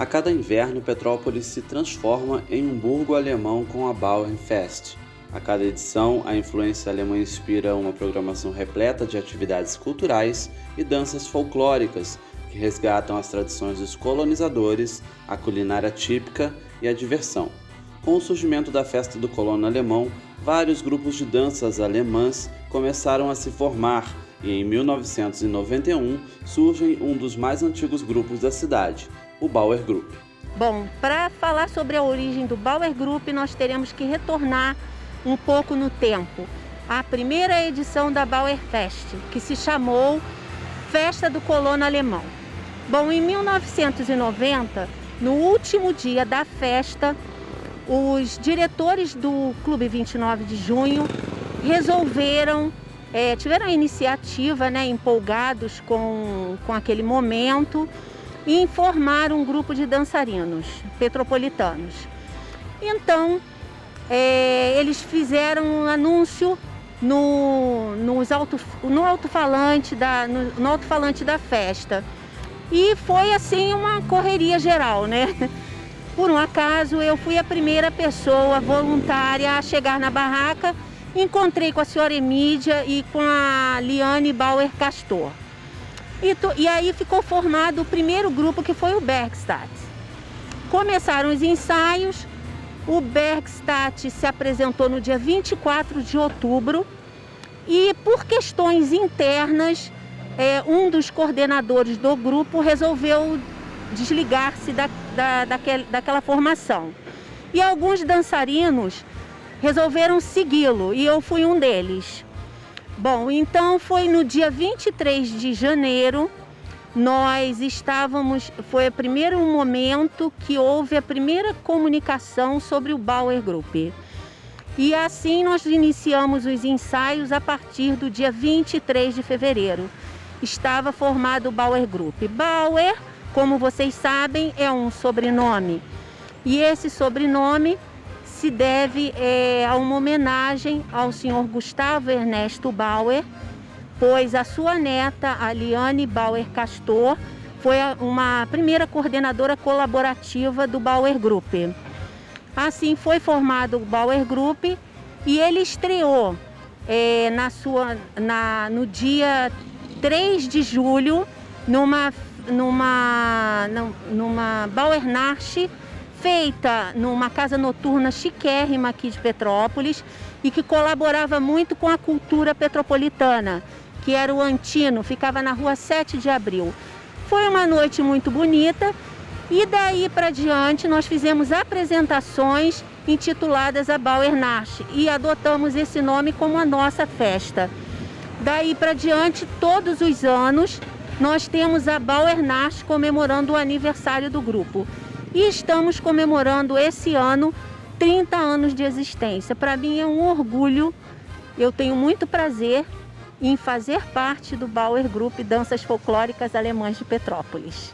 A cada inverno, Petrópolis se transforma em um burgo alemão com a Bauernfest. A cada edição, a influência alemã inspira uma programação repleta de atividades culturais e danças folclóricas que resgatam as tradições dos colonizadores, a culinária típica e a diversão. Com o surgimento da festa do colono alemão, vários grupos de danças alemãs começaram a se formar e em 1991 surge um dos mais antigos grupos da cidade, o Bauer Group. Bom, para falar sobre a origem do Bauer Group, nós teremos que retornar um pouco no tempo. A primeira edição da Bauernfest, que se chamou Festa do Colono Alemão. Bom, em 1990, no último dia da festa, os diretores do Clube 29 de Junho resolveram, tiveram a iniciativa, empolgados com aquele momento, e informaram um grupo de dançarinos petropolitanos. Então, eles fizeram um anúncio no alto-falante da festa. E foi assim uma correria geral, Por um acaso, eu fui a primeira pessoa voluntária a chegar na barraca, encontrei com a senhora Emídia e com a Liane Bauer Castor. E aí ficou formado o primeiro grupo, que foi o Bergstadt. Começaram os ensaios, o Bergstadt se apresentou no dia 24 de outubro e, por questões internas, um dos coordenadores do grupo resolveu desligar-se daquela formação. E alguns dançarinos resolveram segui-lo e eu fui um deles. Bom, então foi no dia 23 de janeiro, foi o primeiro momento que houve a primeira comunicação sobre o Bauer Group. E assim nós iniciamos os ensaios a partir do dia 23 de fevereiro. Estava formado o Bauer Group. Bauer, como vocês sabem, é um sobrenome. E esse sobrenome se deve a uma homenagem ao senhor Gustavo Ernesto Bauer, pois a sua neta, a Liane Bauer Castor, foi uma primeira coordenadora colaborativa do Bauer Group. Assim foi formado o Bauer Group e ele estreou no dia 3 de julho numa Bauernacht feita numa casa noturna chiquérrima aqui de Petrópolis e que colaborava muito com a cultura petropolitana, que era o Antino, ficava na rua 7 de abril. Foi uma noite muito bonita e daí para diante nós fizemos apresentações intituladas a Bauernacht e adotamos esse nome como a nossa festa. Daí para diante, todos os anos, nós temos a Bauernacht comemorando o aniversário do grupo. E estamos comemorando esse ano 30 anos de existência. Para mim é um orgulho, eu tenho muito prazer em fazer parte do Bauer Group Danças Folclóricas Alemãs de Petrópolis.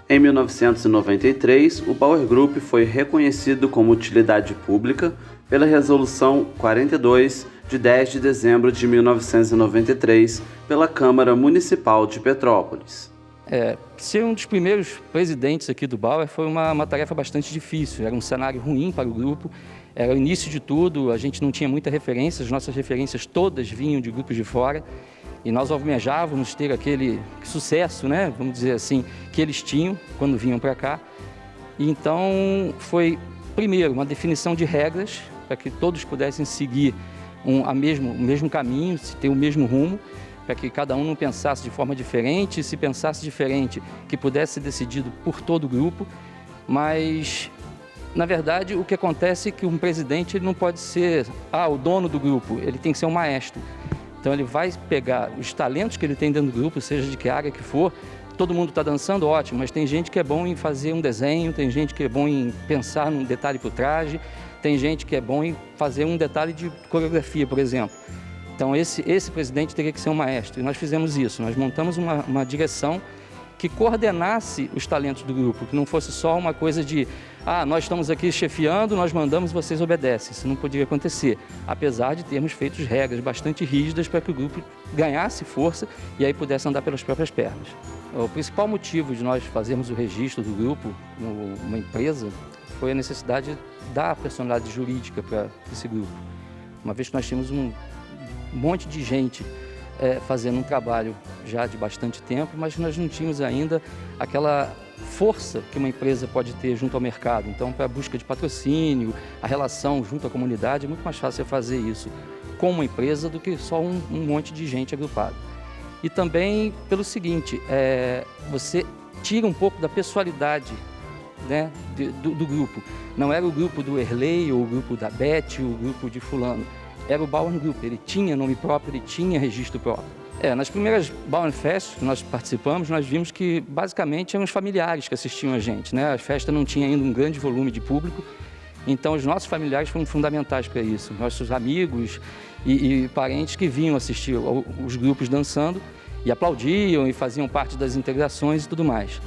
Em 1993, o Bauer Group foi reconhecido como utilidade pública pela Resolução 42, de 10 de dezembro de 1993, pela Câmara Municipal de Petrópolis. Ser um dos primeiros presidentes aqui do Bauer foi uma tarefa bastante difícil, era um cenário ruim para o grupo, era o início de tudo, a gente não tinha muita referência, as nossas referências todas vinham de grupos de fora e nós almejávamos ter aquele sucesso, vamos dizer assim, que eles tinham quando vinham para cá. E então foi, primeiro, uma definição de regras para que todos pudessem seguir o mesmo caminho, ter o mesmo rumo, para que cada um não pensasse de forma diferente, se pensasse diferente, que pudesse ser decidido por todo o grupo. Mas, na verdade, o que acontece é que um presidente ele não pode ser o dono do grupo, ele tem que ser um maestro. Então ele vai pegar os talentos que ele tem dentro do grupo, seja de que área que for. Todo mundo está dançando, ótimo, mas tem gente que é bom em fazer um desenho, tem gente que é bom em pensar num detalhe por traje, tem gente que é bom em fazer um detalhe de coreografia, por exemplo. Então esse presidente teria que ser um maestro, e nós fizemos isso, nós montamos uma direção que coordenasse os talentos do grupo, que não fosse só uma coisa de nós estamos aqui chefiando, nós mandamos, vocês obedecem. Isso não podia acontecer, apesar de termos feito regras bastante rígidas para que o grupo ganhasse força e aí pudesse andar pelas próprias pernas. O principal motivo de nós fazermos o registro do grupo como uma empresa foi a necessidade da personalidade jurídica para esse grupo. Uma vez que nós tínhamos um monte de gente fazendo um trabalho já de bastante tempo, mas nós não tínhamos ainda aquela força que uma empresa pode ter junto ao mercado. Então, para a busca de patrocínio, a relação junto à comunidade, é muito mais fácil fazer isso com uma empresa do que só um monte de gente agrupada. E também pelo seguinte, você tira um pouco da pessoalidade, né, do grupo. Não era o grupo do Erley, ou o grupo da Beth, ou o grupo de fulano. Era o Bauer Group, ele tinha nome próprio, ele tinha registro próprio. Nas primeiras Bauer Fest que nós participamos, nós vimos que basicamente eram os familiares que assistiam a gente, né? A festa não tinha ainda um grande volume de público, então os nossos familiares foram fundamentais para isso. Nossos amigos e parentes que vinham assistir os grupos dançando e aplaudiam e faziam parte das integrações e tudo mais.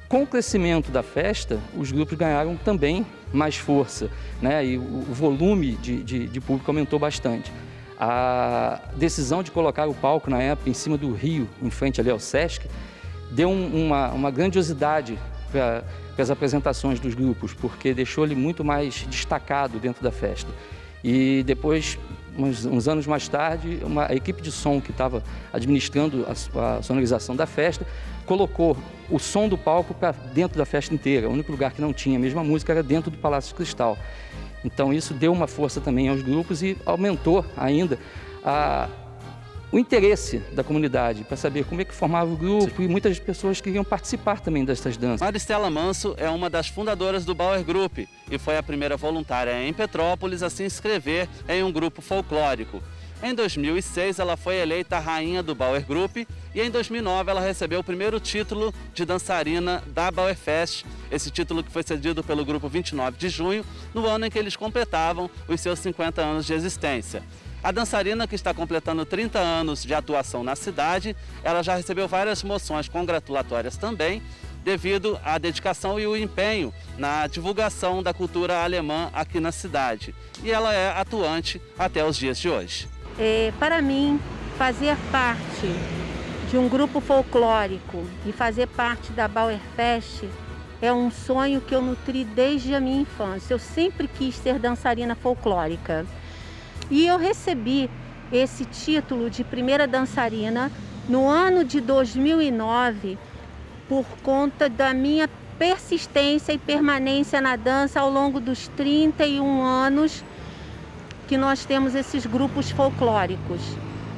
Com o crescimento da festa, os grupos ganharam também mais força, né? E o volume de público aumentou bastante. A decisão de colocar o palco na época em cima do rio, em frente ali ao Sesc, deu uma grandiosidade para as apresentações dos grupos, porque deixou ele muito mais destacado dentro da festa. E depois, uns anos mais tarde, a equipe de som que estava administrando a sonorização da festa colocou o som do palco para dentro da festa inteira. O único lugar que não tinha a mesma música era dentro do Palácio de Cristal. Então isso deu uma força também aos grupos e aumentou ainda o interesse da comunidade para saber como é que formava o grupo, e muitas pessoas queriam participar também dessas danças. Maristela Manso é uma das fundadoras do Bauer Group e foi a primeira voluntária em Petrópolis a se inscrever em um grupo folclórico. Em 2006, ela foi eleita a rainha do Bauer Group e em 2009 ela recebeu o primeiro título de dançarina da Bauer Fest, esse título que foi cedido pelo grupo 29 de junho, no ano em que eles completavam os seus 50 anos de existência. A dançarina, que está completando 30 anos de atuação na cidade, ela já recebeu várias moções congratulatórias também, devido à dedicação e o empenho na divulgação da cultura alemã aqui na cidade. E ela é atuante até os dias de hoje. Para mim, fazer parte de um grupo folclórico e fazer parte da Bauer Fest é um sonho que eu nutri desde a minha infância. Eu sempre quis ser dançarina folclórica. E eu recebi esse título de primeira dançarina no ano de 2009 por conta da minha persistência e permanência na dança ao longo dos 31 anos que nós temos esses grupos folclóricos.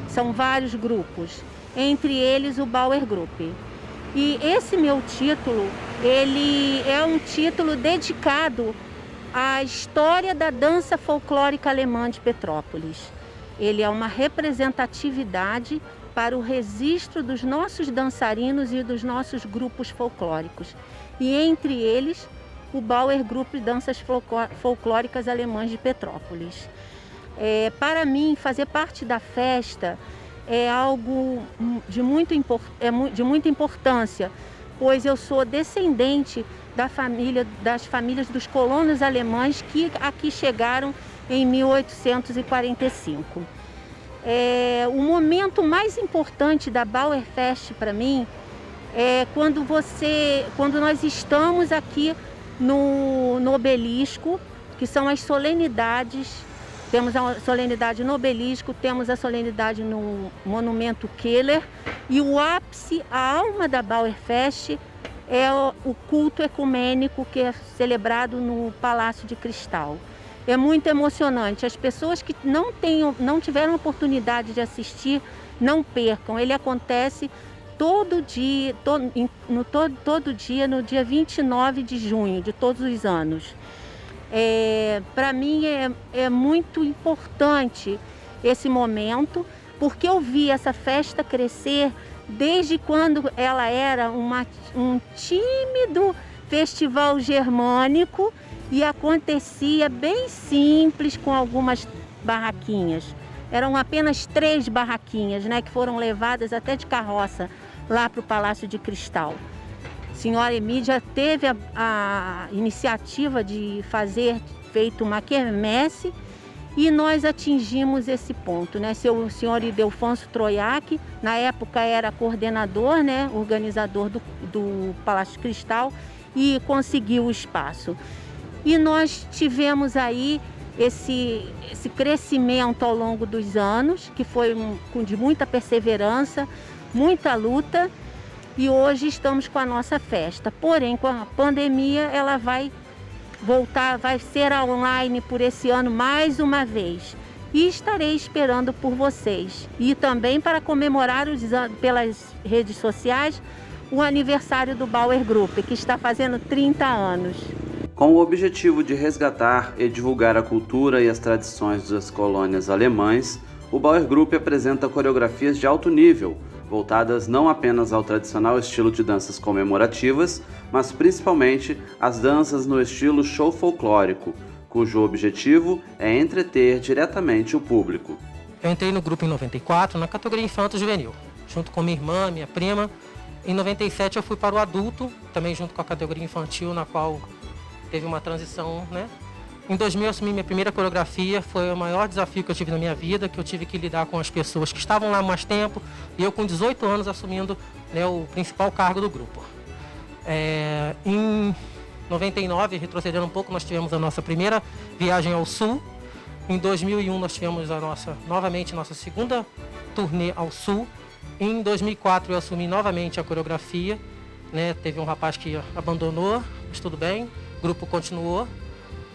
São vários grupos, entre eles o Bauer Group. E esse meu título, ele é um título dedicado à história da dança folclórica alemã de Petrópolis. Ele é uma representatividade para o registro dos nossos dançarinos e dos nossos grupos folclóricos. E entre eles, o Bauer Group Danças Folclóricas Alemãs de Petrópolis. Para mim, fazer parte da festa é algo de muita importância, pois eu sou descendente das famílias dos colonos alemães que aqui chegaram em 1845. O momento mais importante da Bauer Fest para mim é quando nós estamos aqui no obelisco, que são as solenidades. Temos a solenidade no obelisco, temos a solenidade no Monumento Keller e o ápice, a alma da Bauer Fest é o culto ecumênico que é celebrado no Palácio de Cristal. É muito emocionante. As pessoas que não tiveram oportunidade de assistir, não percam. Ele acontece todo dia, no dia 29 de junho de todos os anos. Para mim é muito importante esse momento, porque eu vi essa festa crescer desde quando ela era um tímido festival germânico e acontecia bem simples com algumas barraquinhas. Eram apenas 3 barraquinhas, né, que foram levadas até de carroça lá para o Palácio de Cristal. senhora Emídia teve a iniciativa de fazer feito uma quermesse e nós atingimos esse ponto, né? O senhor Ildefonso Troiac, na época era coordenador, né? Organizador do Palácio Cristal e conseguiu o espaço. E nós tivemos aí esse crescimento ao longo dos anos, que foi de muita perseverança, muita luta, e hoje estamos com a nossa festa. Porém, com a pandemia, ela vai voltar, vai ser online por esse ano mais uma vez. E estarei esperando por vocês. E também para comemorar pelas redes sociais o aniversário do Bauer Group, que está fazendo 30 anos. Com o objetivo de resgatar e divulgar a cultura e as tradições das colônias alemães, o Bauer Group apresenta coreografias de alto nível, voltadas não apenas ao tradicional estilo de danças comemorativas, mas principalmente às danças no estilo show folclórico, cujo objetivo é entreter diretamente o público. Eu entrei no grupo em 94, na categoria infanto-juvenil, junto com minha irmã, minha prima. Em 97 eu fui para o adulto, também junto com a categoria infantil, na qual teve uma transição, né? Em 2000 eu assumi minha primeira coreografia, foi o maior desafio que eu tive na minha vida, que eu tive que lidar com as pessoas que estavam lá há mais tempo, e eu com 18 anos assumindo, né, o principal cargo do grupo. Em 99, retrocedendo um pouco, nós tivemos a nossa primeira viagem ao sul. Em 2001 nós tivemos novamente nossa segunda turnê ao sul. Em 2004 eu assumi novamente a coreografia, né? Teve um rapaz que abandonou, mas tudo bem, o grupo continuou.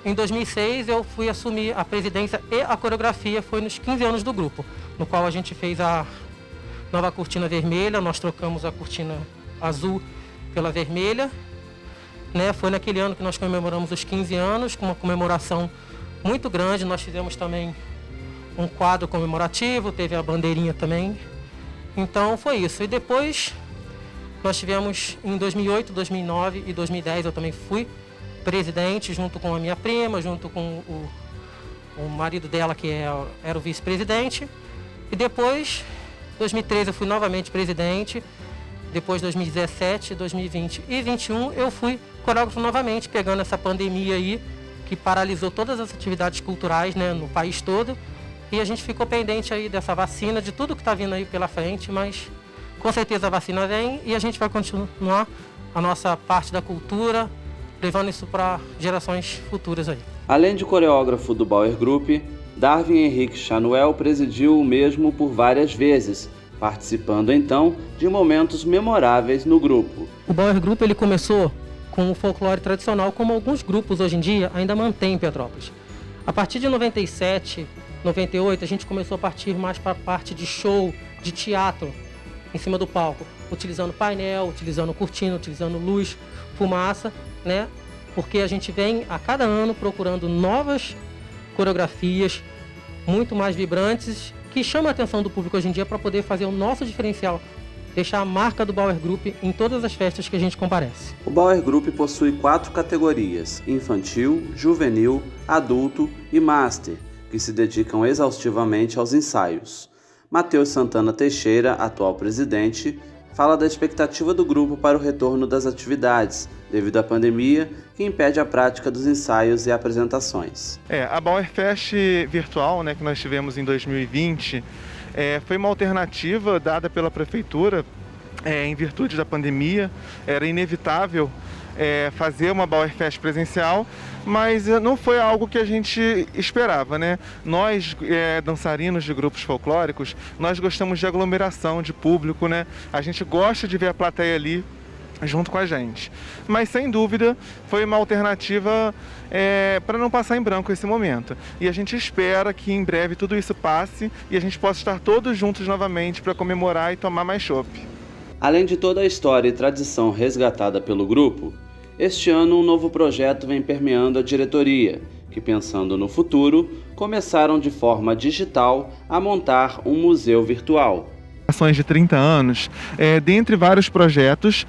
Em 2006 eu fui assumir a presidência e a coreografia, foi nos 15 anos do grupo, no qual a gente fez a nova cortina vermelha, nós trocamos a cortina azul pela vermelha, né? Foi naquele ano que nós comemoramos os 15 anos, com uma comemoração muito grande. Nós fizemos também um quadro comemorativo, teve a bandeirinha também. Então foi isso. E depois nós tivemos em 2008, 2009 e 2010, eu também fui presidente, junto com a minha prima, junto com o marido dela, que era o vice-presidente. E depois, 2013, eu fui novamente presidente. Depois, 2017, 2020 e 2021, eu fui coreógrafo novamente, pegando essa pandemia aí, que paralisou todas as atividades culturais, né, no país todo. E a gente ficou pendente aí dessa vacina, de tudo que está vindo aí pela frente, mas com certeza a vacina vem e a gente vai continuar a nossa parte da cultura, levando isso para gerações futuras aí. Além de coreógrafo do Bauer Group, Darwin Henrique Chanuel presidiu o mesmo por várias vezes, participando então de momentos memoráveis no grupo. O Bauer Group ele começou com o folclore tradicional, como alguns grupos hoje em dia ainda mantêm em Petrópolis. A partir de 97, 98, a gente começou a partir mais para a parte de show, de teatro, em cima do palco, utilizando painel, utilizando cortina, utilizando luz, fumaça, né? Porque a gente vem a cada ano procurando novas coreografias muito mais vibrantes, que chamam a atenção do público hoje em dia para poder fazer o nosso diferencial, deixar a marca do Bauer Group em todas as festas que a gente comparece. O Bauer Group possui 4 categorias: infantil, juvenil, adulto e master, que se dedicam exaustivamente aos ensaios. Matheus Santana Teixeira, atual presidente, fala da expectativa do grupo para o retorno das atividades, devido à pandemia, que impede a prática dos ensaios e apresentações. A Bauer Fest virtual, né, que nós tivemos em 2020, foi uma alternativa dada pela prefeitura em virtude da pandemia. Era inevitável fazer uma Bauer Fest presencial, mas não foi algo que a gente esperava, né? Nós, dançarinos de grupos folclóricos, nós gostamos de aglomeração, de público, né? A gente gosta de ver a plateia ali junto com a gente. Mas, sem dúvida, foi uma alternativa para não passar em branco esse momento. E a gente espera que em breve tudo isso passe e a gente possa estar todos juntos novamente para comemorar e tomar mais chopp. Além de toda a história e tradição resgatada pelo grupo, este ano um novo projeto vem permeando a diretoria, que, pensando no futuro, começaram de forma digital a montar um museu virtual. De 30 anos, dentre vários projetos,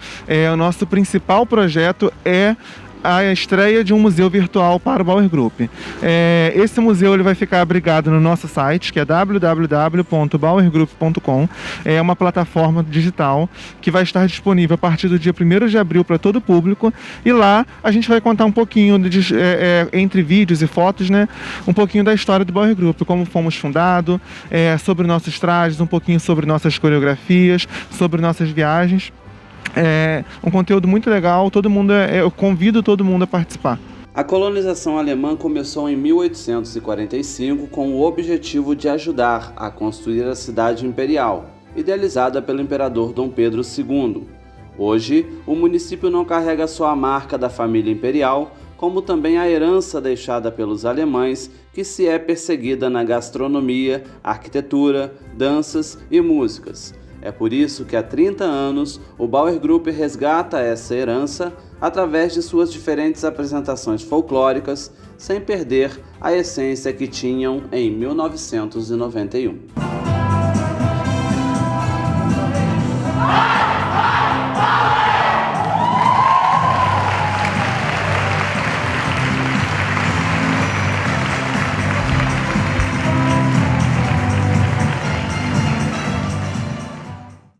o nosso principal projeto é a estreia de um museu virtual para o Bauer Group. Esse museu ele vai ficar abrigado no nosso site, que é www.bauergroup.com. É uma plataforma digital que vai estar disponível a partir do dia 1º de abril para todo o público. E lá a gente vai contar um pouquinho, entre vídeos e fotos, né, um pouquinho da história do Bauer Group, como fomos fundados, sobre nossos trajes, um pouquinho sobre nossas coreografias, sobre nossas viagens. Um conteúdo muito legal, eu convido todo mundo a participar. A colonização alemã começou em 1845 com o objetivo de ajudar a construir a cidade imperial, idealizada pelo imperador Dom Pedro II. Hoje, o município não carrega só a marca da família imperial, como também a herança deixada pelos alemães, que se é perseguida na gastronomia, arquitetura, danças e músicas. É por isso que há 30 anos o Bauer Group resgata essa herança através de suas diferentes apresentações folclóricas, sem perder a essência que tinham em 1991.